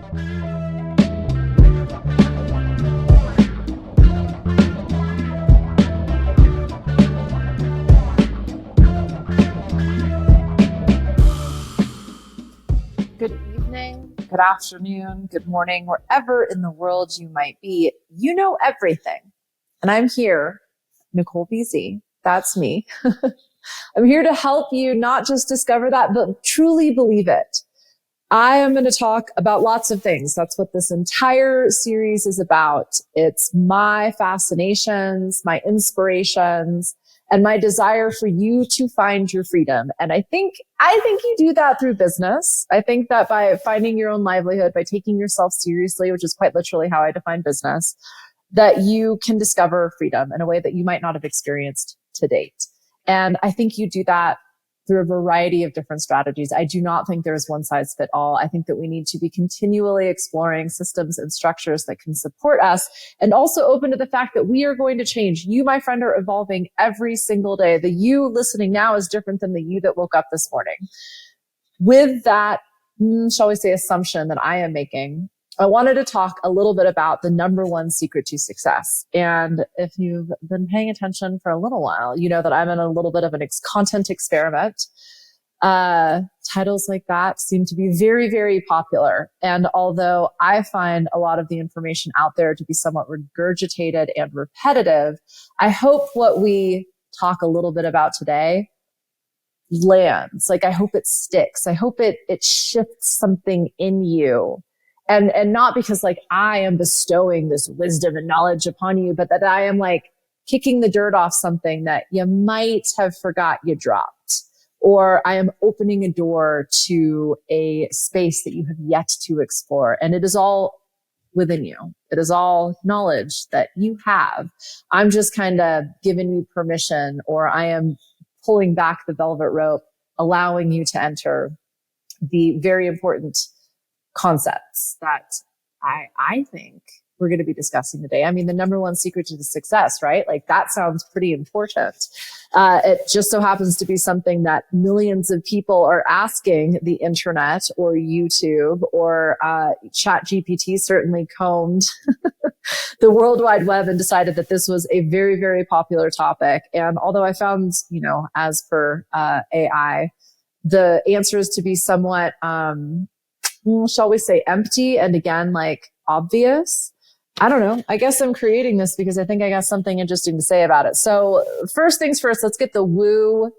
Good evening, good afternoon, good morning, wherever in the world you might be. You know everything. And I'm here, Nicole BZ. That's me. I'm here to help you not just discover that, but truly believe it. I am going to talk about lots of things. That's what this entire series is about. It's my fascinations, my inspirations, and my desire for you to find your freedom. And I think you do that through business. I think that by finding your own livelihood, by taking yourself seriously, which is quite literally how I define business, that you can discover freedom in a way that you might not have experienced to date. And I think you do that through a variety of different strategies. I do not think there's one size fit all. I think that we need to be continually exploring systems and structures that can support us, and also open to the fact that we are going to change. You, my friend, are evolving every single day. The you listening now is different than the you that woke up this morning. With that, shall we say, assumption that I am making, I wanted to talk a little bit about the number one secret to success. And if you've been paying attention for a little while, you know that I'm in a little bit of an content experiment. Titles like that seem to be very, very popular. And although I find a lot of the information out there to be somewhat regurgitated and repetitive, I hope what we talk a little bit about today lands. Like, I hope it sticks. I hope it shifts something in you. And not because like I am bestowing this wisdom and knowledge upon you, but that I am like kicking the dirt off something that you might have forgot you dropped, or I am opening a door to a space that you have yet to explore. And it is all within you. It is all knowledge that you have. I'm just kind of giving you permission, or I am pulling back the velvet rope, allowing you to enter the very important concepts that I think we're going to be discussing today. I mean, the number one secret to the success, right? Like, that sounds pretty important. It just so happens to be something that millions of people are asking the internet or YouTube or ChatGPT certainly combed the World Wide Web and decided that this was a very, very popular topic. And although I found, as per AI, the answers to be somewhat shall we say empty and again, like obvious. I don't know. I guess I'm creating this because I think I got something interesting to say about it. So first things first, let's get the woo,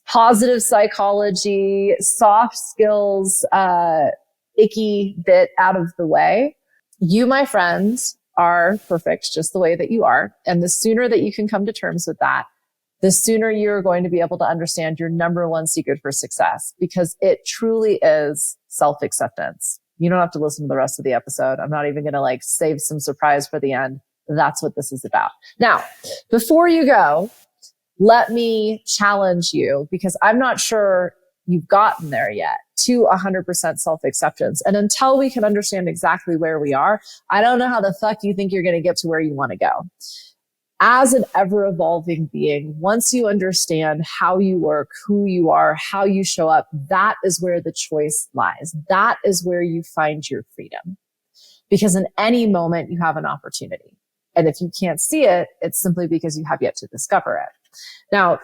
positive psychology, soft skills, icky bit out of the way. You, my friends, are perfect just the way that you are. And the sooner that you can come to terms with that, the sooner you're going to be able to understand your number one secret for success, because it truly is self-acceptance. You don't have to listen to the rest of the episode. I'm not even going to like save some surprise for the end. That's what this is about. Now, before you go, let me challenge you, because I'm not sure you've gotten there yet, to 100% self-acceptance. And until we can understand exactly where we are, I don't know how the fuck you think you're going to get to where you want to go. As an ever-evolving being, once you understand how you work, who you are, how you show up, that is where the choice lies. That is where you find your freedom. Because in any moment, you have an opportunity. And if you can't see it, it's simply because you have yet to discover it. Now,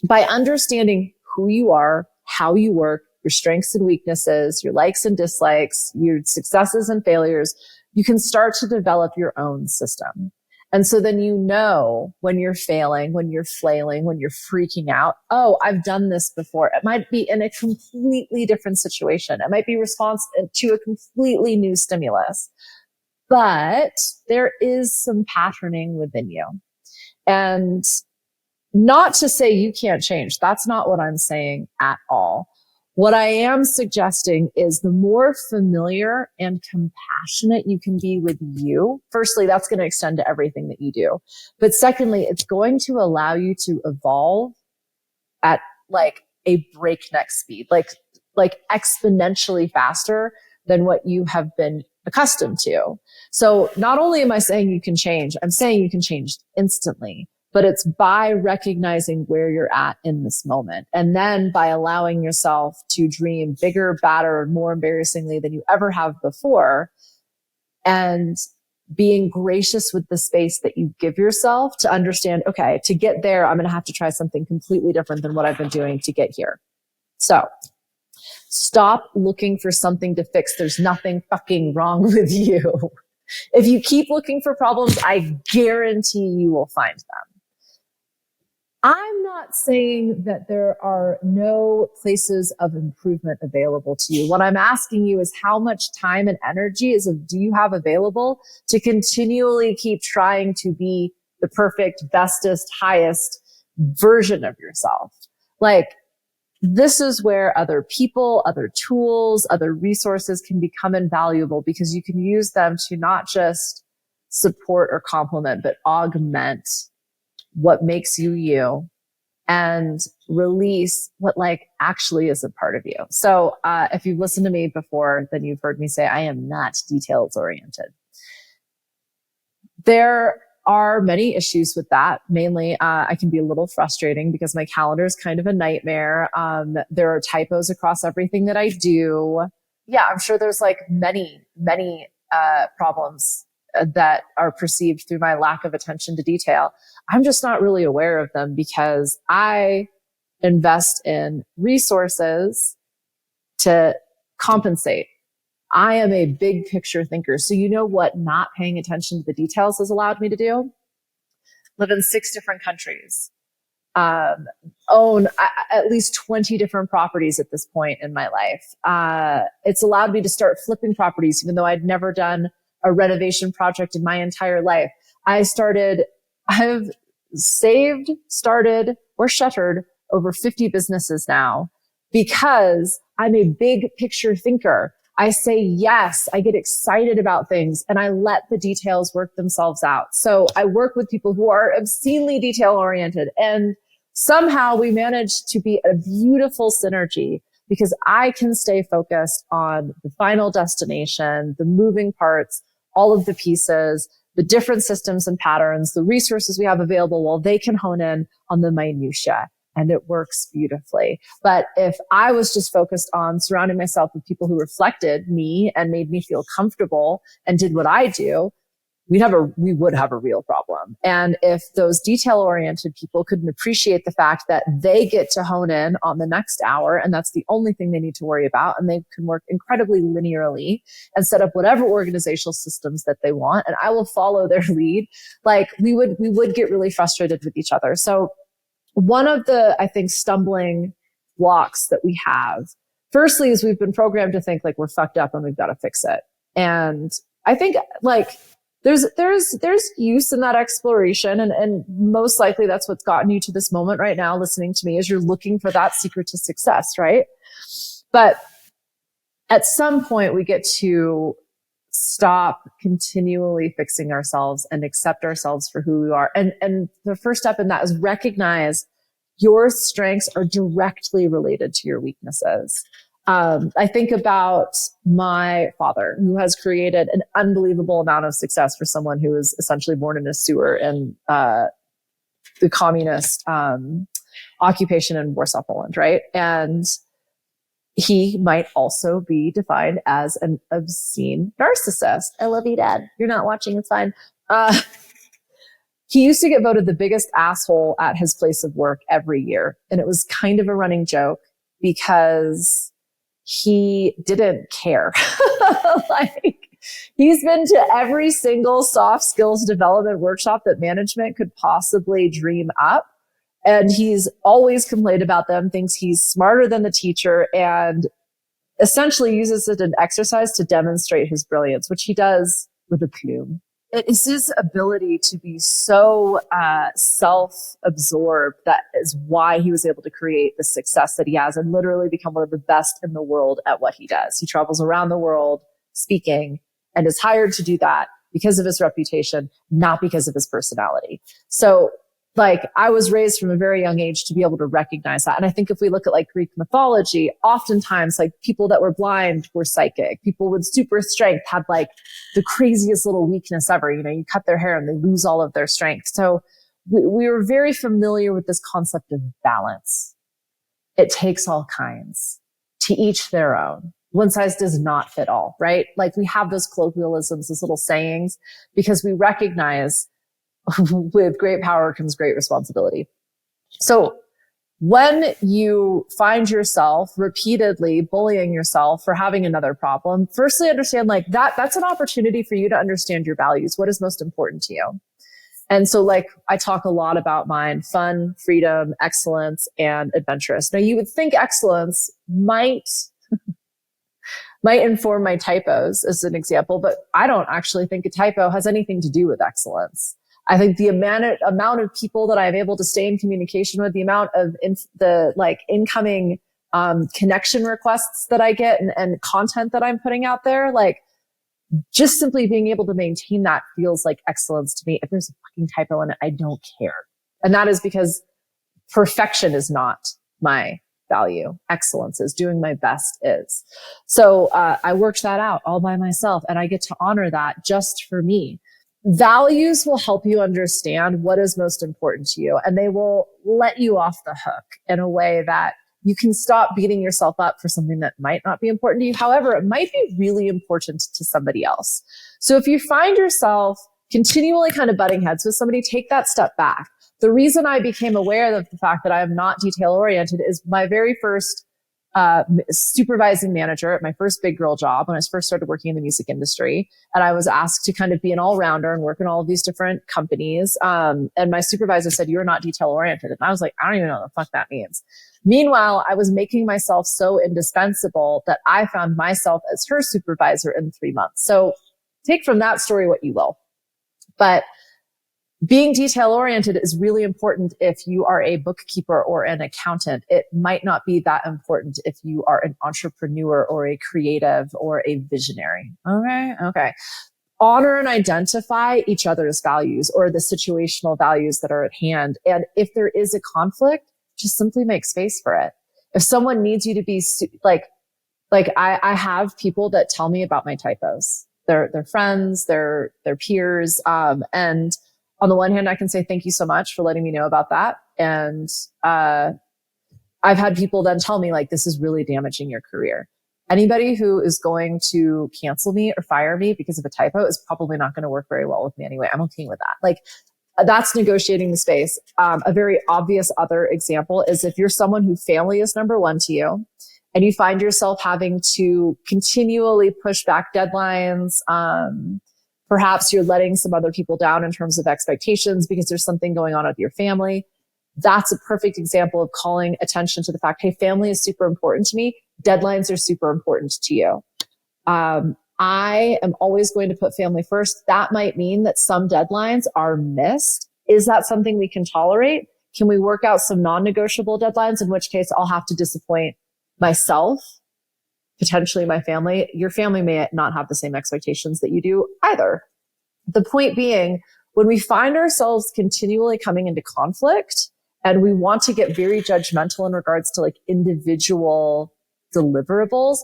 by understanding who you are, how you work, your strengths and weaknesses, your likes and dislikes, your successes and failures, you can start to develop your own system. And so then you know when you're failing, when you're flailing, when you're freaking out, oh, I've done this before. It might be in a completely different situation. It might be response to a completely new stimulus. But there is some patterning within you. And not to say you can't change. That's not what I'm saying at all. What I am suggesting is the more familiar and compassionate you can be with you, firstly, that's going to extend to everything that you do. But secondly, it's going to allow you to evolve at like a breakneck speed, like exponentially faster than what you have been accustomed to. So not only am I saying you can change, I'm saying you can change instantly. but it's by recognizing where you're at in this moment. And then by allowing yourself to dream bigger, badder, more embarrassingly than you ever have before, and being gracious with the space that you give yourself to understand, okay, to get there, I'm going to have to try something completely different than what I've been doing to get here. So stop looking for something to fix. There's nothing fucking wrong with you. If you keep looking for problems, I guarantee you will find them. I'm not saying that there are no places of improvement available to you. What I'm asking you is how much time and energy do you have available to continually keep trying to be the perfect, bestest, highest version of yourself? Like, this is where other people, other tools, other resources can become invaluable, because you can use them to not just support or complement, but augment what makes you you, and release what actually is a part of you. So if you've listened to me before, then you've heard me say I am not details oriented. There are many issues with that. Mainly, I can be a little frustrating because my calendar is kind of a nightmare. There are typos across everything that I do. Yeah, I'm sure there's many problems that are perceived through my lack of attention to detail. I'm just not really aware of them because I invest in resources to compensate. I am a big picture thinker. So you know what not paying attention to the details has allowed me to do? Live in 6 different countries. Own at least 20 different properties at this point in my life. It's allowed me to start flipping properties, even though I'd never done a renovation project in my entire life. I've saved, started, or shuttered over 50 businesses now because I'm a big picture thinker. I say yes, I get excited about things, and I let the details work themselves out. So I work with people who are obscenely detail oriented, and somehow we manage to be a beautiful synergy because I can stay focused on the final destination, the moving parts, all of the pieces, the different systems and patterns, the resources we have available, while they can hone in on the minutia. And it works beautifully. But if I was just focused on surrounding myself with people who reflected me and made me feel comfortable and did what I do, we would have a real problem. And if those detail-oriented people couldn't appreciate the fact that they get to hone in on the next hour, and that's the only thing they need to worry about, and they can work incredibly linearly and set up whatever organizational systems that they want, and I will follow their lead, we would get really frustrated with each other. So one of the, I think, stumbling blocks that we have, firstly, is we've been programmed to think we're fucked up and we've got to fix it. And I think there's use in that exploration. And most likely that's what's gotten you to this moment right now, listening to me, is you're looking for that secret to success, right? But at some point we get to stop continually fixing ourselves and accept ourselves for who we are. And the first step in that is recognize your strengths are directly related to your weaknesses. I think about my father, who has created an unbelievable amount of success for someone who was essentially born in a sewer in the communist occupation in Warsaw, Poland, right? And he might also be defined as an obscene narcissist. I love you, Dad. You're not watching, it's fine. He used to get voted the biggest asshole at his place of work every year. And it was kind of a running joke because he didn't care. He's been to every single soft skills development workshop that management could possibly dream up. And he's always complained about them, thinks he's smarter than the teacher, and essentially uses it as an exercise to demonstrate his brilliance, which he does with a plume. It is his ability to be so self-absorbed that is why he was able to create the success that he has and literally become one of the best in the world at what he does. He travels around the world speaking and is hired to do that because of his reputation, not because of his personality. So I was raised from a very young age to be able to recognize that. And I think if we look at Greek mythology, oftentimes people that were blind were psychic. People with super strength had the craziest little weakness ever. You cut their hair and they lose all of their strength. So we were very familiar with this concept of balance. It takes all kinds, to each their own. One size does not fit all, right? Like we have those colloquialisms, those little sayings, because we recognize with great power comes great responsibility. So when you find yourself repeatedly bullying yourself for having another problem, firstly understand like that's an opportunity for you to understand your values. What is most important to you? And so like I talk a lot about mine: fun, freedom, excellence, and adventurous. Now you would think excellence might inform my typos as an example, but I don't actually think a typo has anything to do with excellence. I think the amount of people that I'm able to stay in communication with, the amount of incoming connection requests that I get and content that I'm putting out there, like just simply being able to maintain that feels like excellence to me. If there's a fucking typo in it, I don't care. And that is because perfection is not my value. Excellence is, doing my best is. So I worked that out all by myself, and I get to honor that just for me. Values will help you understand what is most important to you, and they will let you off the hook in a way that you can stop beating yourself up for something that might not be important to you. However, it might be really important to somebody else. So if you find yourself continually kind of butting heads with somebody, take that step back. The reason I became aware of the fact that I am not detail oriented is my very first supervising manager at my first big girl job when I first started working in the music industry. And I was asked to kind of be an all-rounder and work in all of these different companies. And my supervisor said, "You're not detail oriented." And I was like, I don't even know what the fuck that means. Meanwhile, I was making myself so indispensable that I found myself as her supervisor in 3 months. So take from that story what you will. But being detail oriented is really important if you are a bookkeeper or an accountant. It might not be that important if you are an entrepreneur or a creative or a visionary. Okay. Honor and identify each other's values or the situational values that are at hand. And if there is a conflict, just simply make space for it. If someone needs you to be I have people that tell me about my typos. They're friends, they're peers. And on the one hand, I can say, thank you so much for letting me know about that. And I've had people then tell me, like, this is really damaging your career. Anybody who is going to cancel me or fire me because of a typo is probably not going to work very well with me anyway. I'm okay with that. Like, that's negotiating the space. A very obvious other example is if you're someone who family is number one to you and you find yourself having to continually push back deadlines, perhaps you're letting some other people down in terms of expectations because there's something going on with your family. That's a perfect example of calling attention to the fact, hey, family is super important to me. Deadlines are super important to you. I am always going to put family first. That might mean that some deadlines are missed. Is that something we can tolerate? Can we work out some non-negotiable deadlines? In which case I'll have to disappoint myself, potentially my family. Your family may not have the same expectations that you do either. The point being, when we find ourselves continually coming into conflict and we want to get very judgmental in regards to like individual deliverables,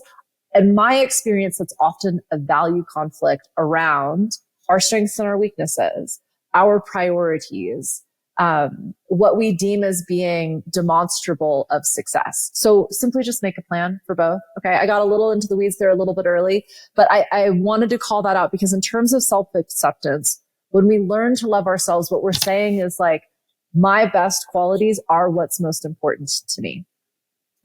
in my experience, that's often a value conflict around our strengths and our weaknesses, our priorities, what we deem as being demonstrable of success. So simply just make a plan for both. Okay. I got a little into the weeds there a little bit early, but I wanted to call that out because in terms of self-acceptance, when we learn to love ourselves, what we're saying is like, my best qualities are what's most important to me.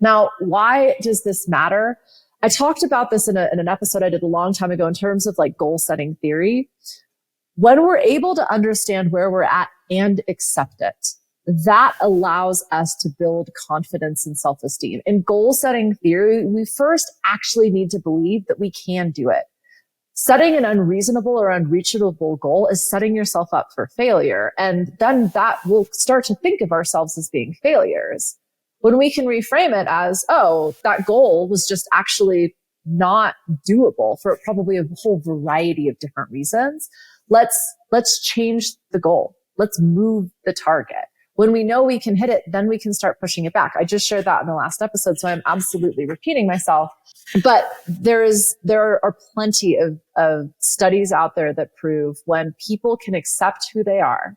Now, why does this matter? I talked about this in an episode I did a long time ago in terms of like goal setting theory. When we're able to understand where we're at and accept it, that allows us to build confidence and self-esteem. In goal setting theory, we first actually need to believe that we can do it. Setting an unreasonable or unreachable goal is setting yourself up for failure. And then that will start to think of ourselves as being failures. When we can reframe it as, oh, that goal was just actually not doable for probably a whole variety of different reasons. Let's change the goal. Let's move the target. When we know we can hit it, then we can start pushing it back. I just shared that in the last episode, so I'm absolutely repeating myself. But there are plenty of studies out there that prove when people can accept who they are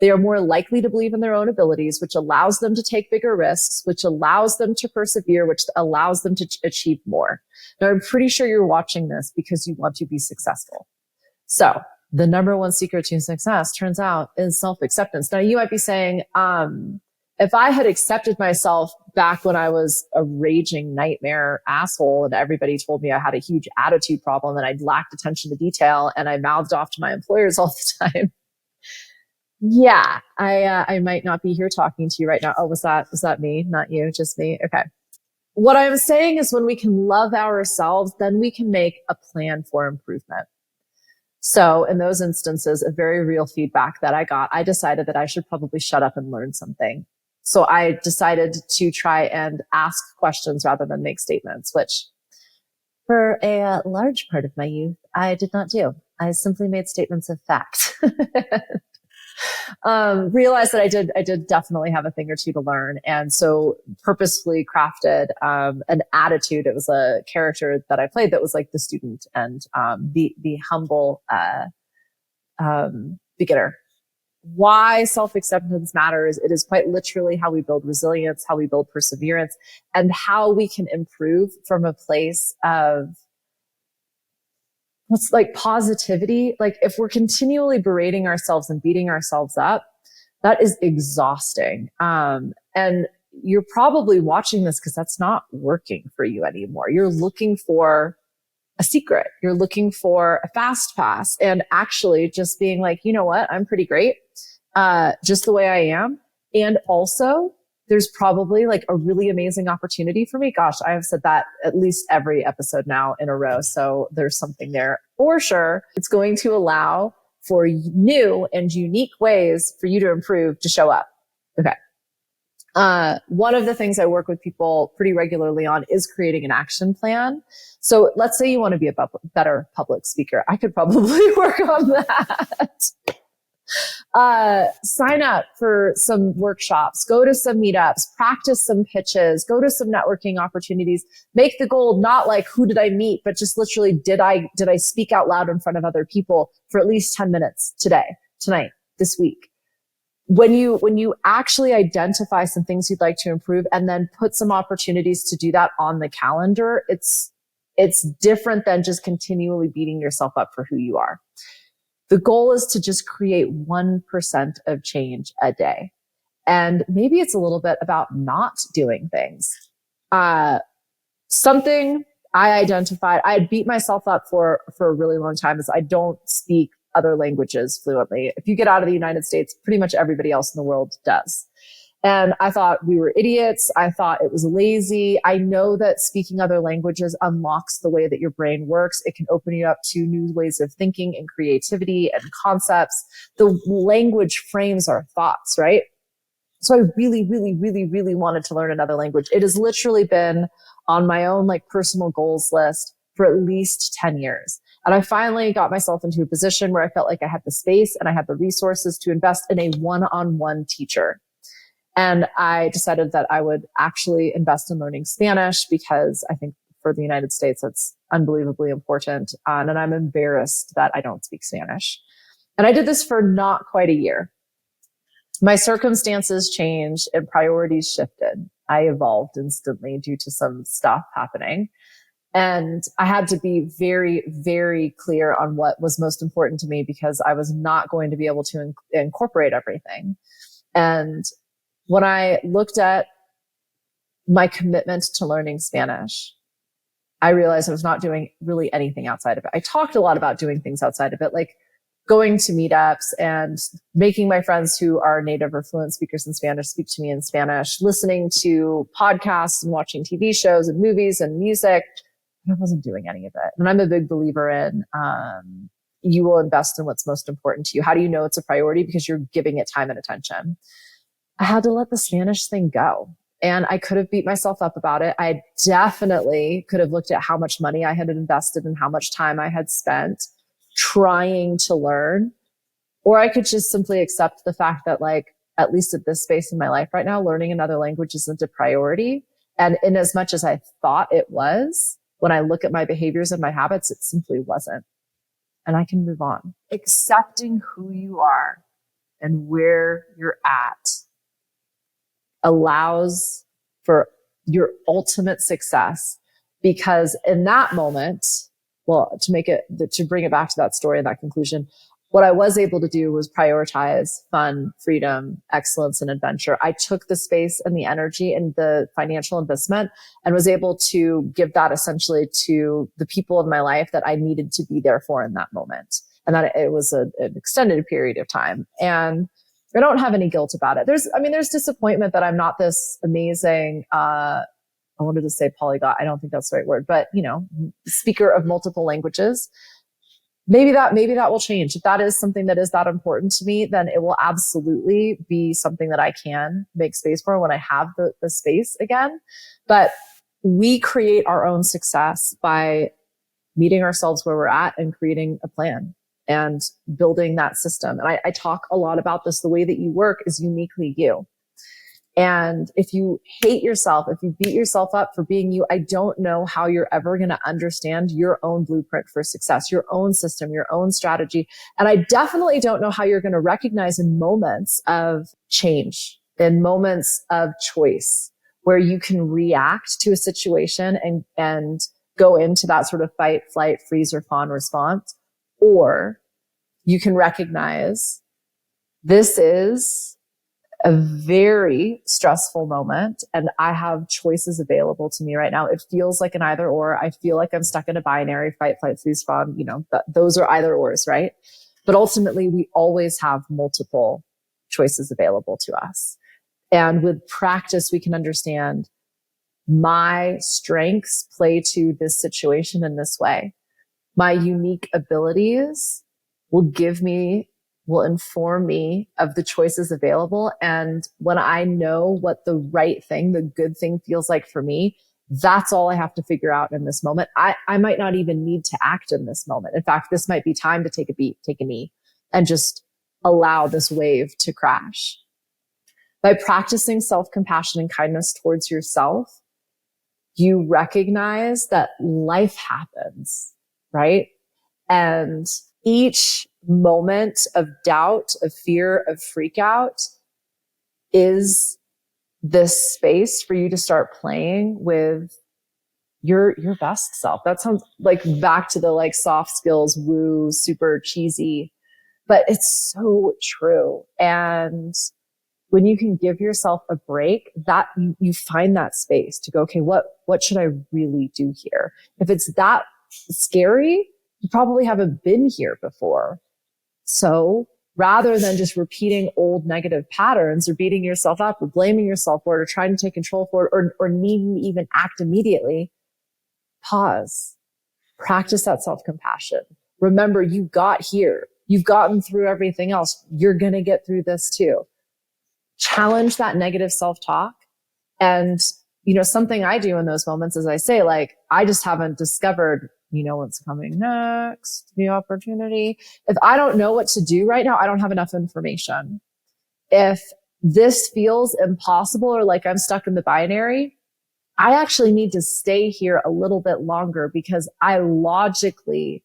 They are more likely to believe in their own abilities, which allows them to take bigger risks, which allows them to persevere, which allows them to achieve more. Now, I'm pretty sure you're watching this because you want to be successful. So the number one secret to success turns out is self-acceptance. Now you might be saying, if I had accepted myself back when I was a raging nightmare asshole and everybody told me I had a huge attitude problem and I lacked attention to detail and I mouthed off to my employers all the time. Yeah, I might not be here talking to you right now. Oh, was that me? Not you, just me. Okay. What I'm saying is when we can love ourselves, then we can make a plan for improvement. So in those instances of very real feedback that I got, I decided that I should probably shut up and learn something. So I decided to try and ask questions rather than make statements, which for a large part of my youth, I did not do. I simply made statements of fact. Realized that I did definitely have a thing or two to learn. And so purposefully crafted, an attitude. It was a character that I played that was like the student and, the humble, beginner. Why self-acceptance matters. It is quite literally how we build resilience, how we build perseverance, and how we can improve from a place of what's like positivity. Like if we're continually berating ourselves and beating ourselves up, that is exhausting. And you're probably watching this because that's not working for you anymore. You're looking for a secret. You're looking for a fast pass and actually just being like, you know what? I'm pretty great. Just the way I am. And also there's probably like a really amazing opportunity for me. Gosh, I have said that at least every episode now in a row. So there's something there for sure. It's going to allow for new and unique ways for you to improve, to show up. Okay. One of the things I work with people pretty regularly on is creating an action plan. So let's say you want to be a better public speaker. I could probably work on that. Sign up for some workshops, go to some meetups, practice some pitches, go to some networking opportunities, make the goal not like who did I meet, but just literally did I speak out loud in front of other people for at least 10 minutes today, tonight, this week. When you actually identify some things you'd like to improve and then put some opportunities to do that on the calendar, it's different than just continually beating yourself up for who you are. The goal is to just create 1% of change a day. And maybe it's a little bit about not doing things. Something I identified, I had beat myself up for a really long time is I don't speak other languages fluently. If you get out of the United States, pretty much everybody else in the world does. And I thought we were idiots. I thought it was lazy. I know that speaking other languages unlocks the way that your brain works. It can open you up to new ways of thinking and creativity and concepts. The language frames our thoughts, right? So I really, really, really, really wanted to learn another language. It has literally been on my own like personal goals list for at least 10 years. And I finally got myself into a position where I felt like I had the space and I had the resources to invest in a one-on-one teacher. And I decided that I would actually invest in learning Spanish because I think for the United States, that's unbelievably important. And I'm embarrassed that I don't speak Spanish. And I did this for not quite a year. My circumstances changed and priorities shifted. I evolved instantly due to some stuff happening. And I had to be very, very clear on what was most important to me because I was not going to be able to incorporate everything. And when I looked at my commitment to learning Spanish, I realized I was not doing really anything outside of it. I talked a lot about doing things outside of it, like going to meetups and making my friends who are native or fluent speakers in Spanish speak to me in Spanish, listening to podcasts and watching TV shows and movies and music. I wasn't doing any of it. And I'm a big believer in, you will invest in what's most important to you. How do you know it's a priority? Because you're giving it time and attention. I had to let the Spanish thing go. And I could have beat myself up about it. I definitely could have looked at how much money I had invested and how much time I had spent trying to learn. Or I could just simply accept the fact that, like, at least at this space in my life right now, learning another language isn't a priority. And in as much as I thought it was, when I look at my behaviors and my habits, it simply wasn't. And I can move on. Accepting who you are and where you're at allows for your ultimate success. Because in that moment, well, to bring it back to that story and that conclusion, what I was able to do was prioritize fun, freedom, excellence, and adventure. I took the space and the energy and the financial investment and was able to give that essentially to the people in my life that I needed to be there for in that moment. And that it was an extended period of time. And I don't have any guilt about it. There's disappointment that I'm not this amazing, I wanted to say polyglot. I don't think that's the right word, but speaker of multiple languages. Maybe that will change. If that is something that is that important to me, then it will absolutely be something that I can make space for when I have the space again. But we create our own success by meeting ourselves where we're at and creating a plan and building that system. And I talk a lot about this. The way that you work is uniquely you. And if you hate yourself, if you beat yourself up for being you, I don't know how you're ever going to understand your own blueprint for success, your own system, your own strategy. And I definitely don't know how you're going to recognize in moments of change, in moments of choice, where you can react to a situation and go into that sort of fight, flight, freeze, or fawn response. Or you can recognize this is a very stressful moment and I have choices available to me right now. It feels like an either or. I feel like I'm stuck in a binary fight, flight, freeze, fawn. Those are either ors, right? But ultimately we always have multiple choices available to us. And with practice, we can understand my strengths play to this situation in this way. My unique abilities will inform me of the choices available. And when I know what the right thing, the good thing feels like for me, that's all I have to figure out in this moment. I might not even need to act in this moment. In fact, this might be time to take a knee and just allow this wave to crash. By practicing self-compassion and kindness towards yourself, you recognize that life happens, right? And each moment of doubt, of fear, of freak out is this space for you to start playing with your best self. That sounds like back to the like soft skills, woo, super cheesy, but it's so true. And when you can give yourself a break, that you find that space to go, okay, what should I really do here? If it's that scary, you probably haven't been here before. So rather than just repeating old negative patterns or beating yourself up or blaming yourself for it or trying to take control for it or needing to even act immediately, pause, practice that self-compassion. Remember, you got here. You've gotten through everything else. You're going to get through this too. Challenge that negative self-talk. And, something I do in those moments is I say, like, I just haven't discovered what's coming next, the opportunity. If I don't know what to do right now, I don't have enough information. If this feels impossible or like I'm stuck in the binary, I actually need to stay here a little bit longer because I logically,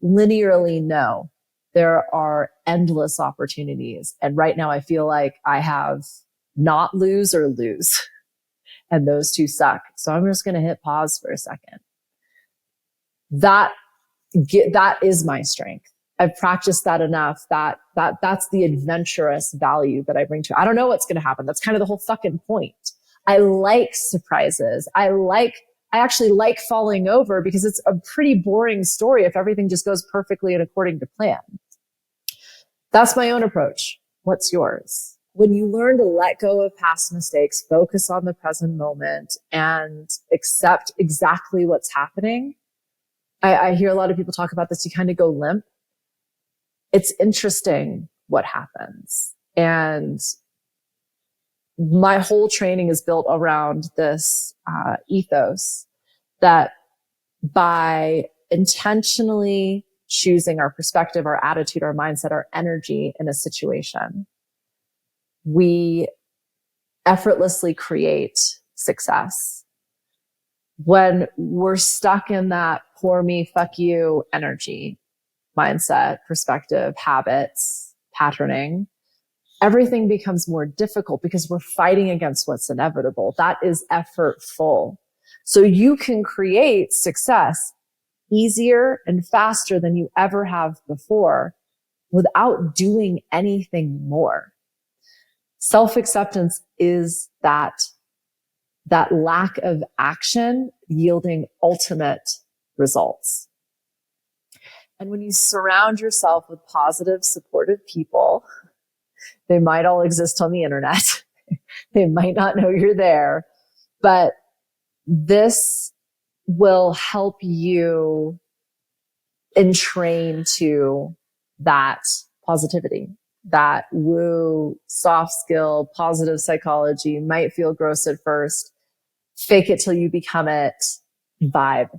linearly know there are endless opportunities. And right now I feel like I have not lose or lose. And those two suck. So I'm just going to hit pause for a second. That is my strength. I've practiced that enough that's the adventurous value that I bring to it. I don't know what's going to happen. That's kind of the whole fucking point. I like surprises. I actually like falling over because it's a pretty boring story if everything just goes perfectly and according to plan. That's my own approach. What's yours? When you learn to let go of past mistakes, focus on the present moment and accept exactly what's happening, I hear a lot of people talk about this. You kind of go limp. It's interesting what happens. And my whole training is built around this ethos that by intentionally choosing our perspective, our attitude, our mindset, our energy in a situation, we effortlessly create success. When we're stuck in that poor me, fuck you energy, mindset, perspective, habits, patterning, everything becomes more difficult because we're fighting against what's inevitable. That is effortful. So you can create success easier and faster than you ever have before without doing anything more. Self-acceptance is that lack of action yielding ultimate results. And when you surround yourself with positive, supportive people, they might all exist on the internet. They might not know you're there, but this will help you entrain to that positivity, that woo, soft skill, positive psychology, might feel gross at first, fake it till you become it vibe.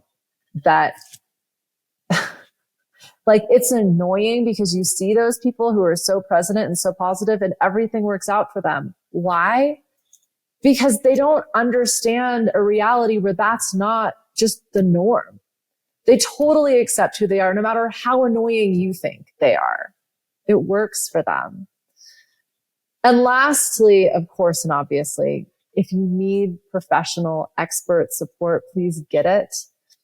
That like, it's annoying because you see those people who are so present and so positive and everything works out for them. Why? Because they don't understand a reality where that's not just the norm. They totally accept who they are, no matter how annoying you think they are. It works for them. And lastly, of course, and obviously, if you need professional expert support, please get it.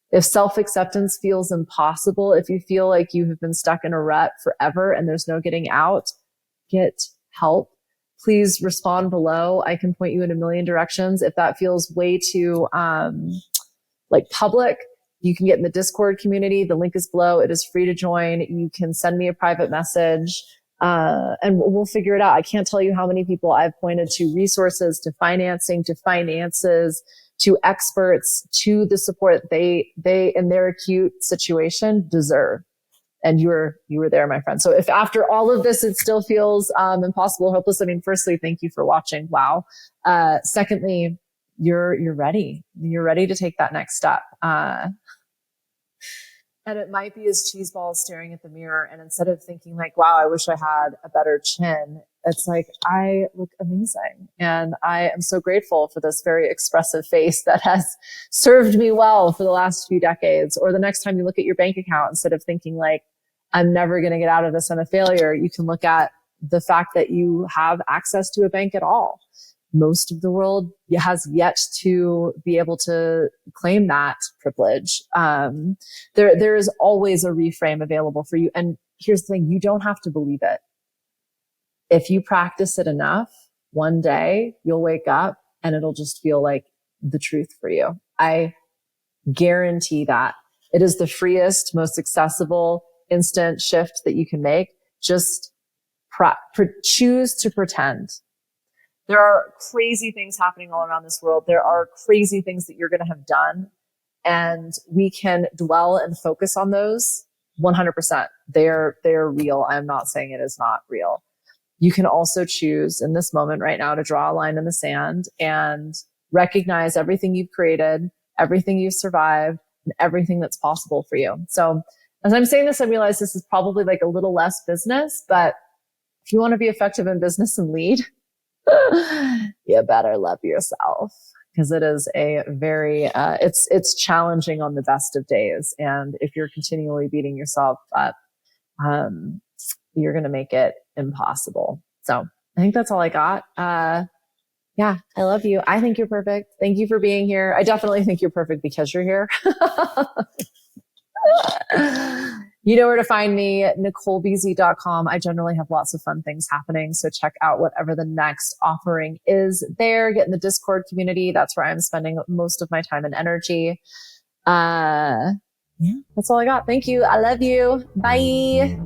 If self-acceptance feels impossible, if you feel like you have been stuck in a rut forever and there's no getting out, get help. Please respond below. I can point you in a million directions. If that feels way too like public, you can get in the Discord community. The link is below. It is free to join. You can send me a private message and we'll figure it out. I can't tell you how many people I've pointed to resources, to financing, to finances, to experts, to the support they in their acute situation deserve. And you were there, my friend. So if after all of this, it still feels impossible, hopeless, I mean, firstly, thank you for watching. Wow. Secondly, you're ready. You're ready to take that next step. And it might be as cheese balls staring at the mirror. And instead of thinking like, wow, I wish I had a better chin, it's like, I look amazing. And I am so grateful for this very expressive face that has served me well for the last few decades. Or the next time you look at your bank account, instead of thinking like, I'm never going to get out of this, I'm a failure, you can look at the fact that you have access to a bank at all. Most of the world has yet to be able to claim that privilege. There is always a reframe available for you. And here's the thing, you don't have to believe it. If you practice it enough, one day you'll wake up and it'll just feel like the truth for you. I guarantee that. It is the freest, most accessible, instant shift that you can make. Just choose to pretend. There are crazy things happening all around this world. There are crazy things that you're going to have done, and we can dwell and focus on those 100%. They're real. I'm not saying it is not real. You can also choose in this moment right now to draw a line in the sand and recognize everything you've created, everything you've survived, and everything that's possible for you. So as I'm saying this, I realize this is probably like a little less business, but if you want to be effective in business and lead, you better love yourself, because it is a very, it's challenging on the best of days. And if you're continually beating yourself up, you're going to make it impossible. So I think that's all I got. Yeah, I love you. I think you're perfect. Thank you for being here. I definitely think you're perfect because you're here. You know where to find me, NicoleBZ.com. I generally have lots of fun things happening. So check out whatever the next offering is there. Get in the Discord community. That's where I'm spending most of my time and energy. Yeah, that's all I got. Thank you. I love you. Bye.